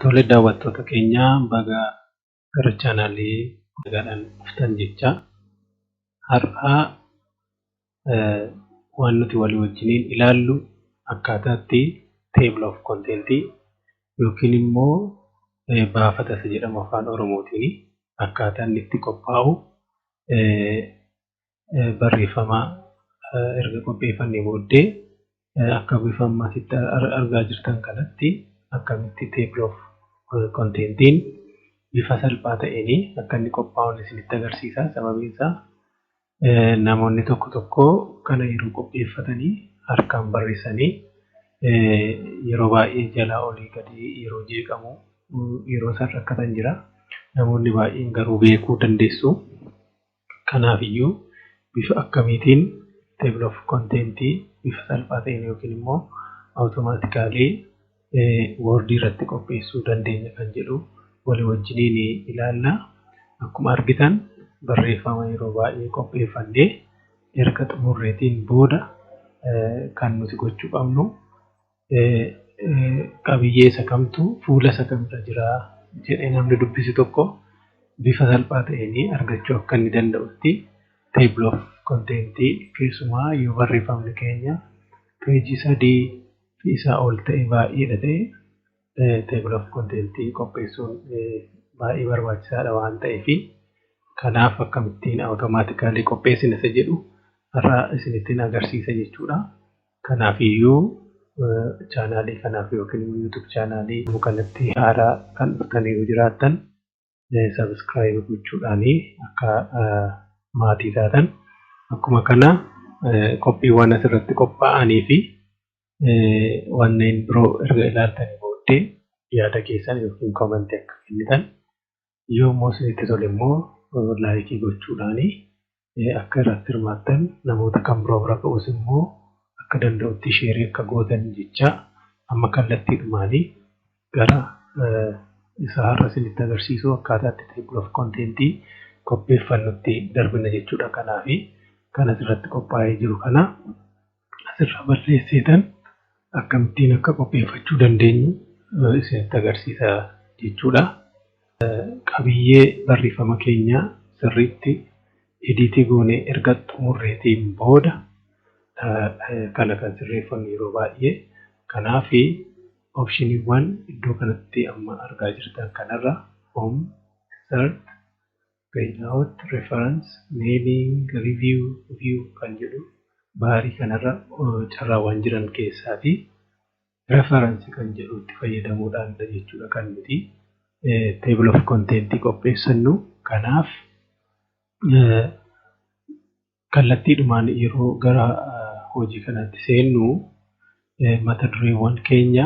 Tole daawwattoota keenya baga gara chaanaalii nagaadhaan dhuftan jecha har'aa waan nuti walii wajjiniin ilaallu akkaataatti table of content yookiin immoo baafata isa jedhamu afaan Oromootiin akkaataa inni itti qophaa'u barreeffama erga qopheeffannee booddee akka bifa ammasitti argaa jirtan kanatti akkamitti table of contentiin bifa salphaa ta'een akka inni qophaa'u isinitti agarsiisa. Sababiin isaa namoonni tokko tokko kana yeroo qopheeffatanii harkaan barreessanii yeroo baay'ee jalaa olii gadi yeroo jeeqamu yeroo isaan rakkatan jira. Namoonni baay'een garuu beekuu dandeessu. Kanaafiyyuu bifa akkamiitiin table of contentii bifa salphaa ta'een yookiin immoo awutomaatikaalii Word irratti qopheessuu dandeenya kan jedhu walii wajjiniin ilaalla. Akkuma argitan barreeffama yeroo baay'ee qopheeffannee erga xumurreetiin booda kan nuti gochuu qabnu qabiyyee isa kamtu fuula isa kamirra jira jedhee namni dubbisi tokko bifa salphaa ta'een argachuu akka inni danda'utti table of contentii keessumaa yoo barreeffamni keenya peejii 3 fi isaa ol ta'e baay'eedha ta'e table of contentii qopheessuun baay'ee barbaachisaadha waan ta'eef kanaaf akkamittiin awutomaatikaalii qopheessina isa jedhu har'a isinittiin agarsiisa jechuudha. Kanaafiyyuu chaanaalii kanaaf yookiin YouTube chaanaalii kanatti haaraa kan dhuftanii jiraattan subscribe gochuudhaan akka maatii taatan akkuma kana qophiiwwan asirratti qophaa'anii fi wanneen biroo erga ilaaltanii booddee yaada keessan yookiin koomentii akka kennitan yommuu isinitti tole immoo laayikii gochuudhaan akka irratti hirmaattan namoota kan biroo bira ga'us immoo akka danda'utti sheerii akka gootan jecha amma kallattiidhumaanii gara isa har'a isinitti agarsiisu akkaataatti table of contentii qopheeffannutti darbina jechuudha. Kanaafi kan asirratti qophaa'ee jiru kana asirra barreessitan akkamittiin akka qopheeffachuu dandeenyu isinitti agarsiisa jechuudha. Qabiyyee barreeffama keenya sirriitti ediitii goonee erga xumurreetiin booda kana kan sirreeffannu yeroo baay'ee. Kanaaf opshiniiwwan iddoo kanatti amma argaa jirtan kanarra home, insert, page out, reference, naming, review, view kan jedhu baarii kanarra carraawwan jiran keessaa fi reference kan jedhu itti fayyadamuudhaan jechuudha kan nuti table of contentii qopheessannu. Kanaaf kallattiidhumaan yeroo gara hojii kanatti seennu mata dureewwan keenya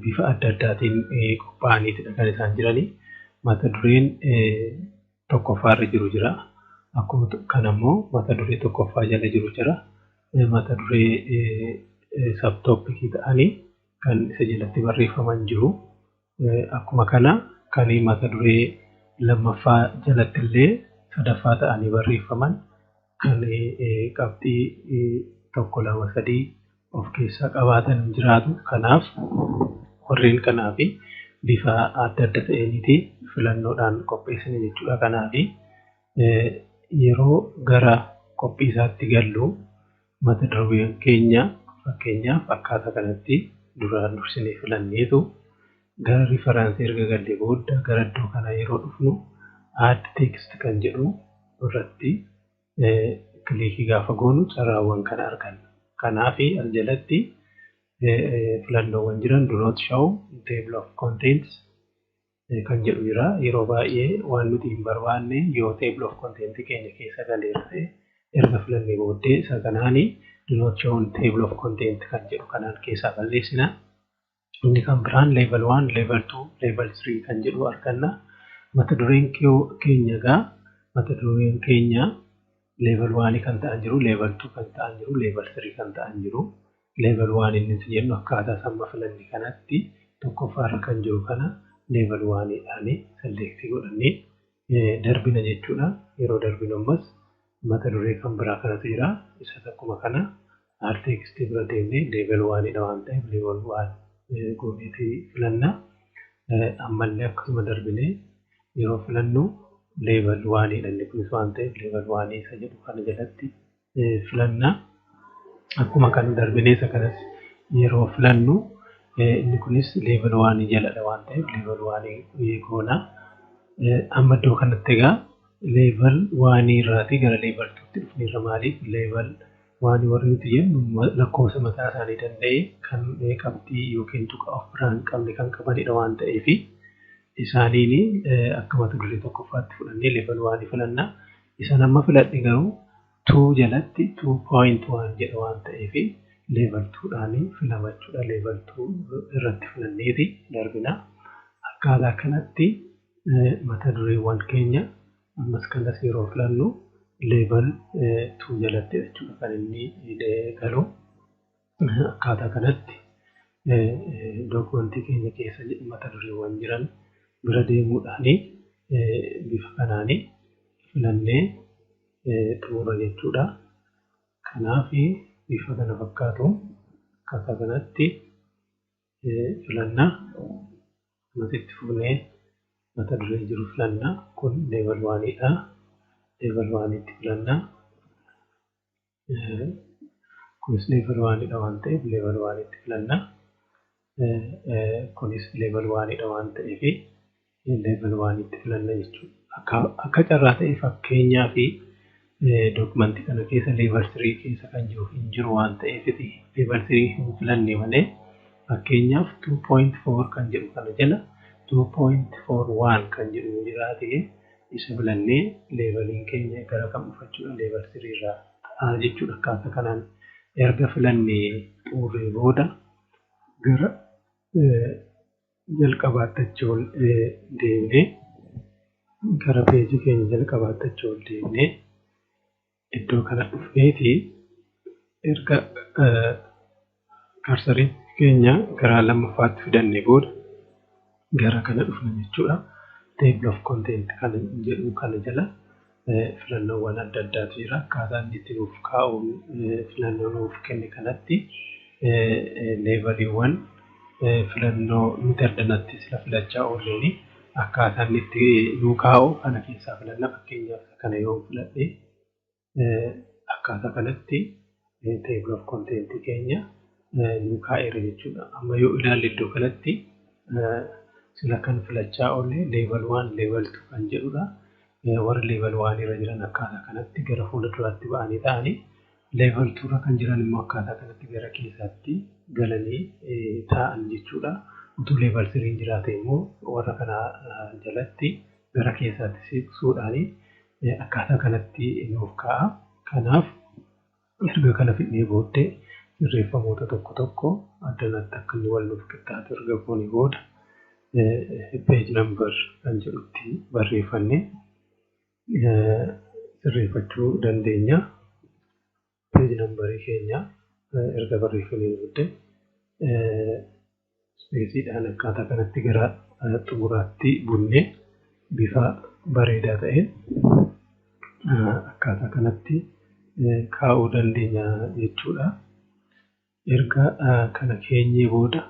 bifa adda addaatiin qophaa'aniitidha kan isaan jiranii. Mata dureen tokkoffaarra jiru jira. Akkuma kanammoo mata duree tokkoffaa jala jiru jira. Mata duree sabtooppikii ta'anii kan isa jalatti barreeffaman jiru. Akkuma kana kan mata duree lammaffaa jalatti illee sadaffaa ta'anii barreeffaman kan qabxii 1, 2, 3 of keessaa qabaatan jiraatu. Kanaaf warreen kanaaf bifa adda adda ta'eeniiti filannoodhaan qopheessine jechuudha. Kanaaf yeroo gara qophii isaatti gallu mata duree keenya fakkeenyaaf akkaataa kanatti duraan dursinee filanneetu gara referaansii erga gallee booda gara iddoo kana yeroo dhufnu add text kan jedhu irratti kilikii gaafa goonu carraawwan kana arganna. Kanaaf as jalatti filannoowwan jiran do not show table of contents kan jedhu jira. Yeroo baay'ee waan nuti hin barbaanne yoo table of content keenya keessa galeera erga filannee booddee isa kanaanii do not show table of content kan jedhu kanaan keessaa balleessina. Inni kan biraan level 1, level 2, level 3 kan jedhu arganna. Mata dureen keenya egaa mata dureen keenya level 1 kan ta'an jiru, level 2 kan ta'an jiru, level 3 kan ta'an jiru. Level 1 inni jennu akkaataa samma filannee kanatti tokkoffaarra kan jiru kana level 1dhaan selektii godhannee darbina jechuudha. Yeroo darbinu ammas mata duree kan biraa kanatu jira. Isa akkuma kana add text bira deemnee level 1dha waan ta'eef level 1 goonee filanna. ammallee akkasuma darbinee yeroo filannu level 1 dha kunis waan ta'eef level 1 isa jedhu kana jalatti filannaa. Akkuma kan darbinee isa kanas yeroo filannu inni kunis level 1 jaladha waan ta'eef level 1 goona. Amma iddoo kanatti egaa level 1 irraatii gara level 2tti dhufneerra. Maaliif level 1 warri nuti jennu lakkoofsa mataa isaanii danda'e kan qabxii yookiin tuqa of biraan qabne kan qabanidha waan ta'eef isaaniin akka mata duree tokkoffaatti fudhannee level 1 filannaa. Isa amma filadhe garuu 2 jalatti 2.1 jedha waan ta'eef level 2 dhaan filamachuudha. Level 2 irratti filanneeti darbina. Akkaataa kanatti mata dureewwan keenya ammas kanas yeroo filannu level 2 jalatti jechuudha kan inni galu. Akkaataa kanatti dookumentii keenya keessa mata dureewwan jiran bira deemuudhaan bifa kanaan filannee xumura jechuudha. Kanaaf bifa kana fakkaatu akkaataa kanatti filannaa masitti fufnee mata duree jiru filannaa. Kun level 1 dha. Level 1 tti filannaa. Kunis level 1 dha waan ta'eef level 1 tti filannaa. Kunis level 1 dha waan ta'eef level 1 tti filannaa jechuudha. Akka carraa ta'e fakkeenyaa fi dookumentii kana keessa level 3 keessa kan jiru hin jiru waan ta'eef level 3 hin filanne malee fakkeenyaaf 2.4 kan jedhu kana jala 2.41 kan jedhu jiraate isa filannee leeveliin keenya gara kam dhufachuudha level 3 irraa ta'a jechuudha. Akkaataa kanaan erga filannee xumuree booda gara jalqabaatti ol deemnee gara peejii keenya jalqabaatti ol deemnee iddoo kana dhufneeti erga karsariin keenya gara lammaffaatti fidannee booda gara kana dhufna jechuudha. Table of content kan jedhu kana jala filannoowwan adda addaatu jira. Akkaataa inni itti nuuf kaa'uun filannoo nuuf kenne kanatti leeveliiwwan filannoo nuti addanatti sila filachaa oolleeni akkaataa inni itti nuu kaa'u kana keessaa filanna. Fakkeenyaaf kana yoo filadhe akkaataa kanatti table of content keenya nuu kaa'eera jechuudha. Amma yoo ilaalle iddoo kanatti sila kan filachaa oolle level 1 level 2 kan jedhudha. Warri level 1 irra jiran akkaataa kanatti gara fuula duraatti ba'anii ta'anii level 2 irra kan jiran immoo akkaataa kanatti gara keessaatti galanii taa'an jechuudha. Utuu level 3 jiraate immoo warra kana jalatti gara keessaatti siqsuudhaan akkaataa kanatti nuuf kaa'a. Kanaaf erga kana fidnee booddee sirreeffamoota tokko tokko addanatti akka inni wal nuuf qixxaatu erga goonee booda page number kan jedhutti barreeffannee sirreeffachuu dandeenya. Page numberii keenya erga barreeffannee booddee speesiidhaan akkaataa kanatti gara xumuraatti bunnee bifa bareedaa ta'een akkaataa kanatti kaa'uu dandeenya jechuudha. Erga kana keenyee booda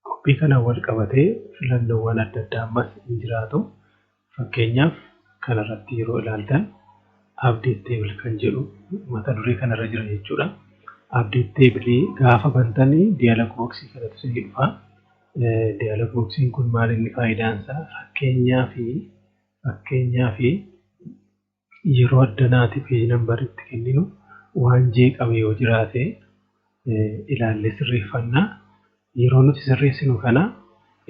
koppii kana wal qabatee filannoowwan adda addaa ammas hin jiraatu. Fakkeenyaaf kanarratti yeroo ilaaltan update table kan jedhu mata duree kanarra jira jechuudha. Update table gaafa bantanii dialog box kanatu isin dhufa. Dialog boxiin kun maal inni faayidaan isaa? Fakkeenyaa fi yeroo addanaati page number itti kenninu waan jeeqame yoo jiraate ilaallee sirreeffannaa. Yeroo nuti sirreessinu kana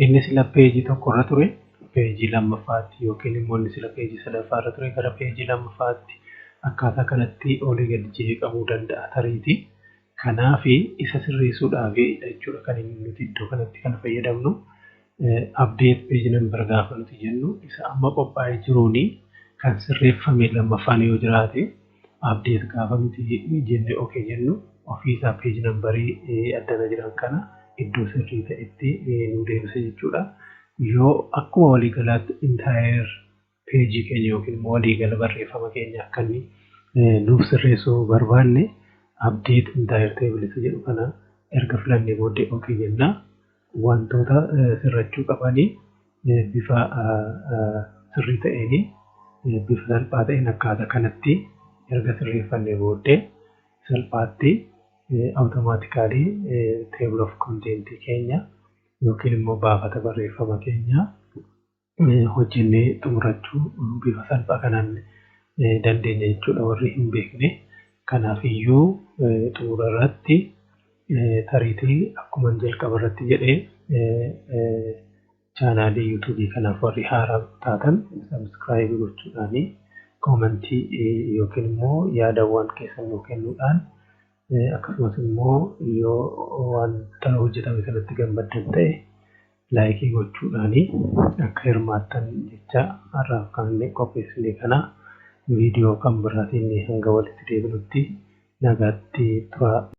inni sila peejii tokkorra ture peejii lammaffaatti yookiin immoo inni sila peejii sadaffaarra ture gara peejii lammaffaatti akkaataa kanatti olii gadi jeeqamuu danda'a tariiti. Kanaaf isa sirreessuudhaaf jechuudha kan nuti iddoo kanatti kan fayyadamnu. Update page number gaafa nuti jennu isa amma qophaa'ee jiruuni kan sirreeffame lammaffaan yoo jiraate update gaafa nuti jenne okay jennu ofiisaa page numberii addana jiran kana iddoo sirrii ta'etti nu deebisa jechuudha. Yoo akkuma waliigalaatti entire page keenya yookiin immoo waliigala barreeffama keenya akka inni nuuf sirreessuu barbaanne update entire table isa jedhu kana erga filannee booddee okay jenna. Wantoota sirrachuu qabanii bifa sirrii ta'een bifa salphaa ta'een akkaataa kanatti erga sirreeffannee booddee salphaatti automatically table of content keenya yookiin immoo baafata barreeffama keenya hojjennee xumurachuu bifa salphaa kanaan dandeenya jechuudha warri hin beekne. Kanaafiyyuu xumura irratti tariitii akkuma jalqaba irratti jedhee chaanaalii yuutuubii kanaaf warri haaraa taatan subscribe gochuudhaan koomentii yookiin immoo yaadawwan keessan nuu kennuudhaan akkasumas immoo yoo wanta hojjetame sanatti gammaddan ta'e laayikii gochuudhaan akka hirmaattan jecha har'aaf kan qopheessine kana viidiyoo kan biraatiin hanga walitti deebinutti nagaatti tura.